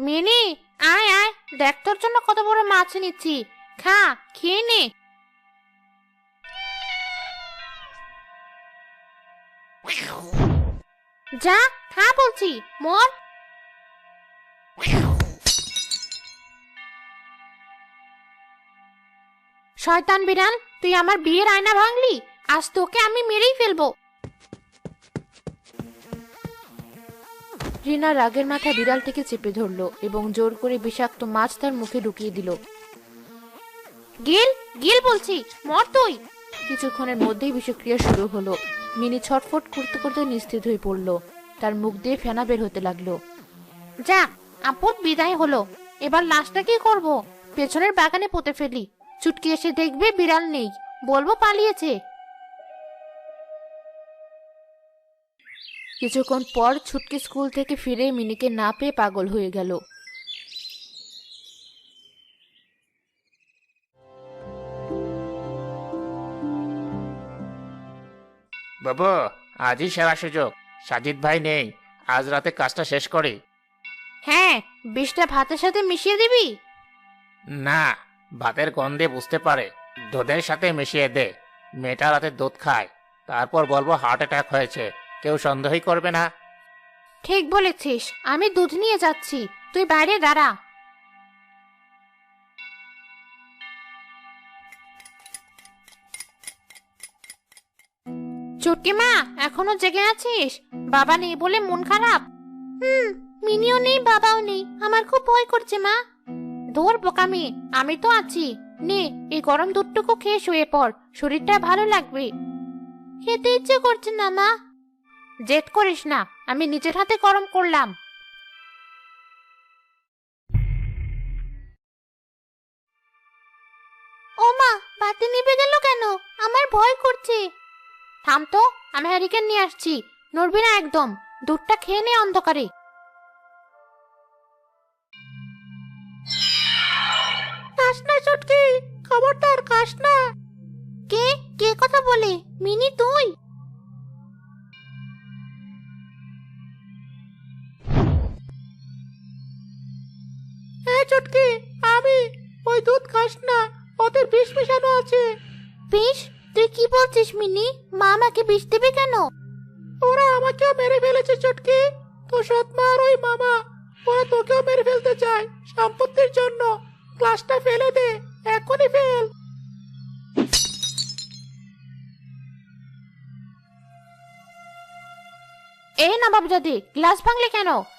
Mini, আয় আয়, দেখ তোর জন্য কত বড় মাছ নিচ্ছি। খা, খেয়ে নে। যা, খা বলছি, মর। শয়তান বিড়াল, তুই আমার বিয়ের আয়না ভাঙলি। আজ তোকে আমি মেরেই ফেলবো। রিনা রাগের মাথা বিড়ালটিকে চেপে ধরলো এবং জোর করে বিষাক্ত মাছ তার মুখে ঢুকিয়ে দিল। গিল, গিল বলছি, মর তুই। কিছুক্ষণের মধ্যেই বিষক্রিয়া শুরু হলো। মিনি ছটফট করতে করতে নিস্তেজ হয়ে পড়লো। তার মুখ দিয়ে ফেনা বের হতে লাগলো। যা, আপদ বিদায় হলো। এবার লাশটা কি করব? পেছনের বাগানে পুঁতে ফেলি। চুটকি এসে দেখবে বিড়াল নেই, বলবো পালিয়েছে। কিছুক্ষণ পর ছুটকি স্কুল থেকে ফিরে মিনিকে না পেয়ে পাগল হয়ে গেল। বাবু, আজই সেরা সুযোগ। সাজিদ ভাই নেই, আজ রাতে কাজটা শেষ করি। হ্যাঁ, বিষটা ভাতের সাথে মিশিয়ে দিবি? না, ভাতের গন্ধে বুঝতে পারে। দুধের সাথে মিশিয়ে দে। মেয়েটা রাতে দুধ খায়, তারপর বলবো হার্ট অ্যাটাক হয়েছে। কেউ সন্দেহই করবে না। ঠিক বলেছিস, আমি দুধ নিয়ে যাচ্ছি, তুই বাইরে দাঁড়া। চুটকি মা, এখনো জেগে আছিস? বাবা নেই বলে মন খারাপ? মিনিও নেই, বাবাও নেই, আমার খুব ভয় করছে মা। ধর বোকামি, আমি তো আছি। নে, এই গরম দুধটুকু খেয়ে শুয়ে পড়, শরীরটা ভালো লাগবে। খেতে ইচ্ছে করছে না মা। জেদ করিস না, আমি নিজের হাতে গরম করলাম। ও মা, বাতি নিভে গেল কেন? আমার ভয় করছে। থাম তো, আমি হ্যারিকেন নিয়ে আসছি। নড়বি না একদম, দুধটা খেয়ে নে অন্ধকারে। কাশ না চটকে, খবরদার কাশ না। কে কে কথা বলে? মিনি তুই? হ্যাঁ চটকে, আমি। ওই দুধ খাস না, ওদের বিষ মিশানো আছে। বিষ? তুই কি বলছিস মিনি? মা আমাকে বিষ দেবে কেন? ওরা আমাকেও মেরে ফেলেছে চটকে। তো সৎ মা আর ওই মামা, ওরা তোকেও মেরে ফেলতে চায় সম্পত্তির জন্য। গ্লাসটা ফেলে দে, এখনই ফেল। এই নবাবজাদি, গ্লাস ভাঙলে কেন?